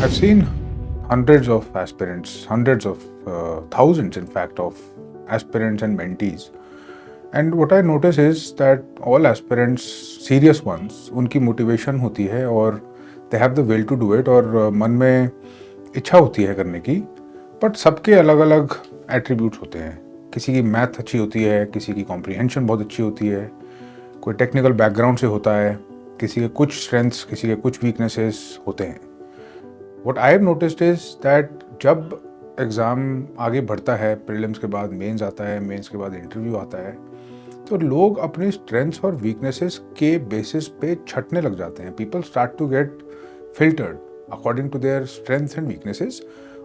I've seen hundreds of aspirants, hundreds of thousands, in fact, of aspirants and mentees. And what I notice is that all aspirants, serious ones, उनकी motivation होती है और they have the will to do it और मन में इच्छा होती है करने की, but सबके अलग अलग attributes होते हैं. किसी की मैथ अच्छी होती है, किसी की कॉम्प्रीहेंशन बहुत अच्छी होती है, कोई टेक्निकल बैकग्राउंड से होता है, किसी के कुछ स्ट्रेंथ्स, किसी के कुछ वीकनेसेस होते हैं. What I have noticed is that जब एग्ज़ाम आगे बढ़ता है, प्रीलिम्स के बाद मेंस आता है, मेंस के बाद इंटरव्यू आता है, तो लोग अपनी स्ट्रेंथ्स और वीकनेसेस के बेसिस पे छटने लग जाते हैं. People start to get filtered according to their strengths and weaknesses.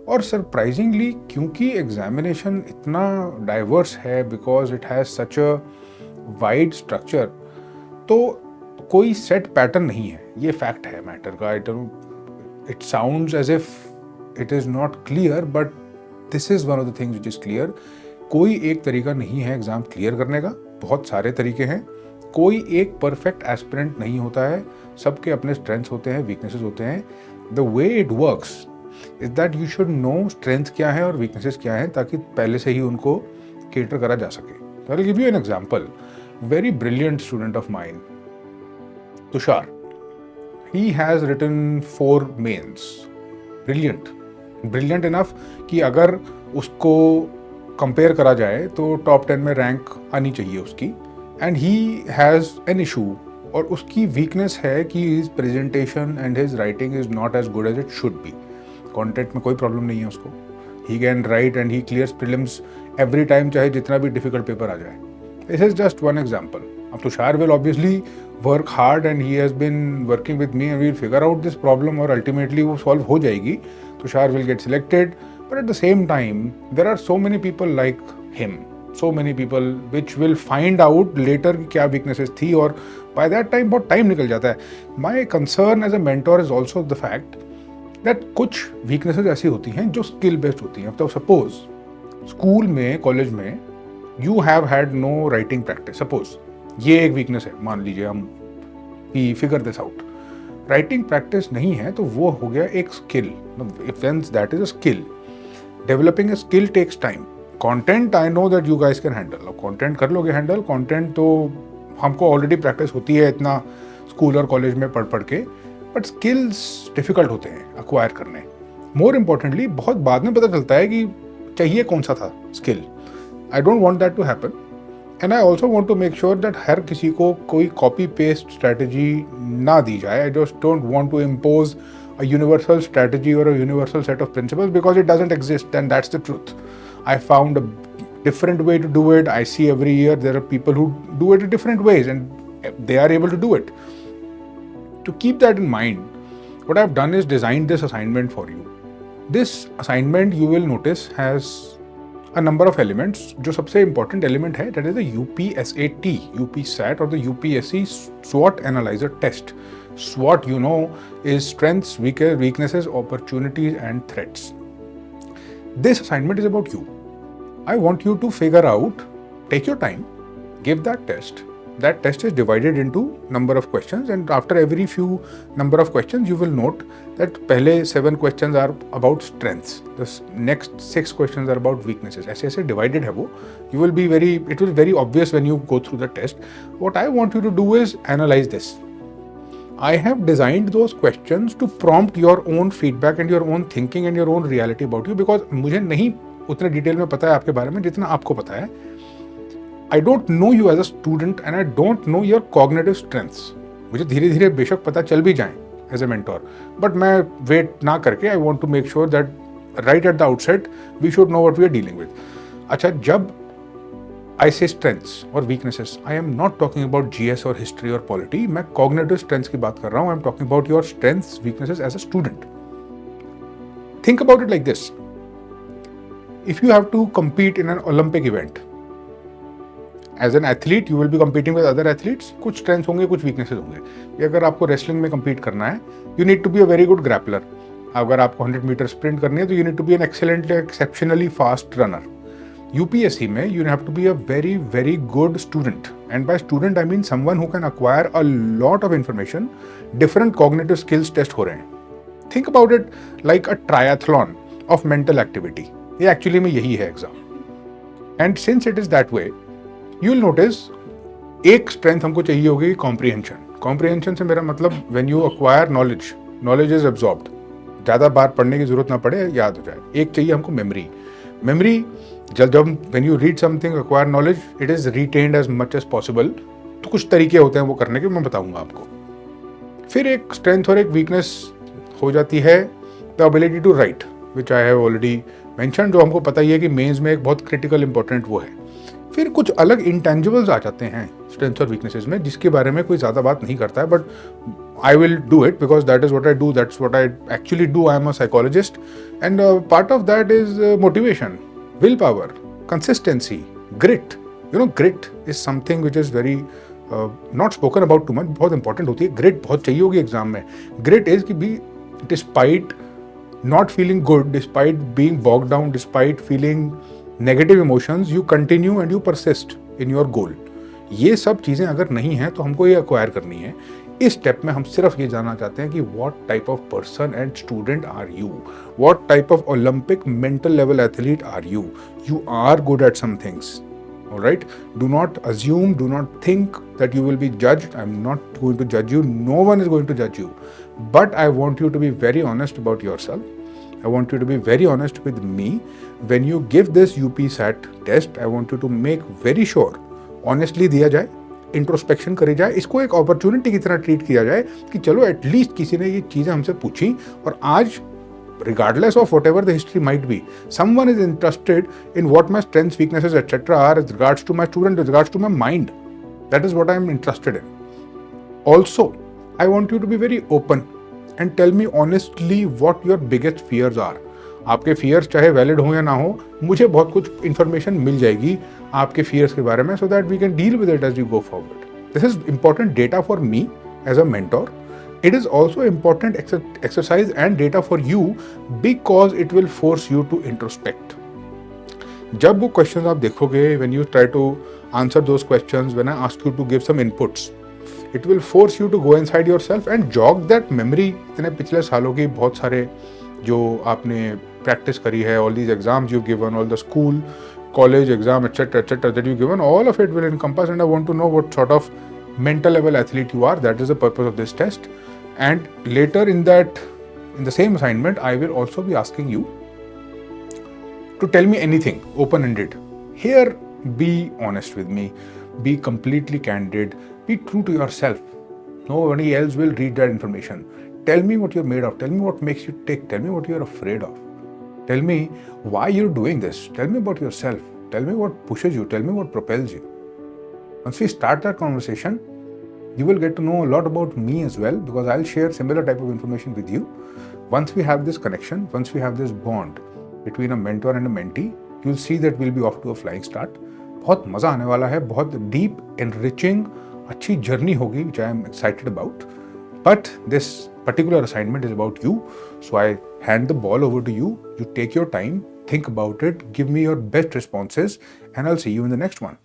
और सरप्राइजिंगली, क्योंकि एग्जामिनेशन इतना डाइवर्स है, because it has such a wide structure, तो कोई सेट पैटर्न नहीं है. ये फैक्ट है मैटर का. It sounds as if it is not clear, but this is one of the things which is clear. कोई एक तरीका नहीं है एग्ज़ाम क्लियर करने का, बहुत सारे तरीके हैं. कोई एक परफेक्ट एस्पिरेंट नहीं होता है, सबके अपने स्ट्रेंथ्स होते हैं, वीकनेसेस होते हैं. The way it works is that you should know strength क्या है और वीकनेसेस क्या है, ताकि पहले से ही उनको केटर करा जा सके. I will give you an example. Very brilliant student of mine, Tushar, he has written 4 mains. Brilliant enough कि अगर उसको कंपेयर करा जाए तो टॉप 10 में रैंक आनी चाहिए उसकी. And he has an issue, और उसकी वीकनेस है कि his presentation and his writing is not as good as it should be. Content में कोई प्रॉब्लम नहीं है उसको. He can write and he clears prelims every time, चाहे जितना भी डिफिकल्ट पेपर आ जाए. This is just one example. अब Tushar will obviously work hard and he has been working with me and we'll figure out this problem और ultimately वो solve हो जाएगी. Tushar will get selected, but at the same time there are so many people like him, so many people which will find out later कि क्या weaknesses थी, और by that time बहुत time निकल जाता है. My concern as a mentor is also the fact that कुछ weaknesses ऐसी होती हैं जो skill based होती हैं. तो suppose स्कूल में, कॉलेज में you have had no writing practice, suppose ये एक वीकनेस है, मान लीजिए हम figure this out. Writing practice नहीं है तो वो हो गया एक skill. If that is a skill, developing a skill takes time. Content I know that you guys can handle. Content कर लोगे हैंडल. कंटेंट तो हमको ऑलरेडी प्रैक्टिस होती है इतना स्कूल और कॉलेज में पढ़ के, बट स्किल्स डिफिकल्ट होते हैं अक्वायर करने. मोर इम्पोर्टेंटली, बहुत बाद में पता चलता है कि चाहिए कौन सा था skill. I don't want that to happen. And I also want to make sure that हर किसी को कोई कॉपी पेस्ट स्ट्रैटेजी ना दी जाए. I just don't want to impose a universal strategy और a universal set of principles, because it doesn't exist and that's the truth. I found a different way to do it. I see every year there are people who do it in different ways and they are able to do it. To keep that in mind, what I've done is designed this assignment for you. This assignment, you will notice, has a number of elements. जो सबसे important element है, that is the UPSAT, UPSAT or the UPSC SWOT Analyzer Test. SWOT, you know, is strengths, weaknesses, opportunities and threats. This assignment is about you. I want you to figure out, take your time, give that test. That test is divided into number of questions, and after every few number of questions you will note that पहले 7 questions are about strengths, the next 6 questions are about weaknesses. ऐसे divided है वो. You will be it will be very obvious when you go through the test. What I want you to do is analyze this. I have designed those questions to prompt your own feedback and your own thinking and your own reality about you, because मुझे नहीं उतने detail में पता है आपके बारे में जितना आपको पता है. I don't know you as a student and I don't know your cognitive strengths. मुझे धीरे धीरे बेशक पता चल भी जाएं एज ए मेंटोर, बट मैं वेट ना करके I want to make sure that right at the outset we should know what we are dealing with. अच्छा, जब आई से स्ट्रेंथ्स और weaknesses, I am not talking about GS और history और polity. मैं cognitive strengths की बात कर रहा हूँ. I am talking about your strengths, weaknesses as a student. Think about it like this. If you have to compete in an Olympic event, as an athlete, you will be competing with other athletes. कुछ strengths होंगे, कुछ weaknesses होंगे. अगर आपको wrestling में compete करना है, you need to be a very good grappler. अगर आपको 100 मीटर sprint करनी है, तो you need to be an exceptionally fast runner. UPSC में you have to be a very, very good student. And by student, I mean someone who can acquire a lot of information. Different cognitive skills test हो रहे हैं. Think about it like a triathlon of mental activity. ये actually में यही है exam. And since it is that way, you will notice एक strength हमको चाहिए होगी कॉम्प्रिहेंशन। कॉम्प्रिहेंशन से मेरा मतलब when you acquire knowledge, knowledge is absorbed, ज़्यादा बार पढ़ने की जरूरत ना पड़े, याद हो जाए। एक चाहिए हमको मेमोरी। मेमोरी जब when you read something, acquire knowledge, it is retained as much as possible. तो कुछ तरीके होते हैं वो करने के, मैं बताऊंगा आपको। फिर एक स्ट्रेंथ और एक वीकनेस हो जाती है the ability to write, which I have already mention, जो हमको पता ही है कि मेंस में एक बहुत क्रिटिकल इंपॉर्टेंट वो है। फिर कुछ अलग इंटेंजिबल्स आ जाते हैं स्ट्रेंथ्स और वीकनेसेस में, जिसके बारे में कोई ज़्यादा बात नहीं करता है, but I will do it because that is what I do, that's what I actually do. I am a psychologist, and part of that is motivation, willpower, consistency, grit. You know, grit is something which is very not spoken about too much, बहुत important होती है। grit बहुत चाहिए होगी exam में। grit is कि भी despite not feeling good, despite being bogged down, despite feeling negative emotions, you continue and you persist in your goal. ये सब चीज़ें अगर नहीं हैं तो हमको ये अक्वायर करनी है। इस स्टेप में हम सिर्फ ये जानना चाहते हैं कि what type of person and student are you, what type of Olympic mental level athlete are you. You are good at some things, alright? Do not assume, do not think that you will be judged. I am not going to जज you, no one is going to judge you, but I want you to be very honest about yourself. I want you to be very honest with me. When you give this UPSAT test, I want you to make very sure honestly दिया जाए, introspection करी जाए, इसको एक opportunity की तरह treat किया जाए कि चलो एटलीस्ट किसी ने ये चीज़ें हमसे पूछी, और आज regardless of whatever the history might be, someone is interested in what my strengths, weaknesses, etc. are as regards to my student, as regards to my mind. That is what I am interested in. Also, I want you to be very open and tell me honestly what your biggest fears are. आपके fears चाहे valid हो या ना हो, मुझे बहुत कुछ information मिल जाएगी आपके फियर्स के बारे में, so that we can deal with it as we go forward. This is important data for me as a mentor. It is also important exercise and data for you, because it will force you to introspect. जब वो question आप देखोगे, when you try to answer those questions, when I ask you to give some inputs, it will force you to go inside yourself and jog that memory. इतने पिछले सालों की बहुत सारे जो आपने प्रैक्टिस करी है, all these exams you've given, all the school, college exam, etc., that you've given, all of it will encompass, and I want to know what sort of mental level athlete you are. That is the purpose of this test. And later in the same assignment, I will also be asking you to tell me anything, open-ended. Here, be honest with me, be completely candid, be true to yourself. Nobody else will read that information. Tell me what you're made of. Tell me what makes you tick. Tell me what you're afraid of. Tell me why you're doing this. Tell me about yourself. Tell me what pushes you. Tell me what propels you. Once we start that conversation, you will get to know a lot about me as well, because I'll share similar type of information with you. Once we have this connection, once we have this bond between a mentor and a mentee, you'll see that we'll be off to a flying start. बहुत मज़ा आने वाला है, बहुत deep, enriching, अच्छी journey होगी, which I am excited about. But this particular assignment is about you, so I hand the ball over to you. You take your time, think about it, give me your best responses, and I'll see you in the next one.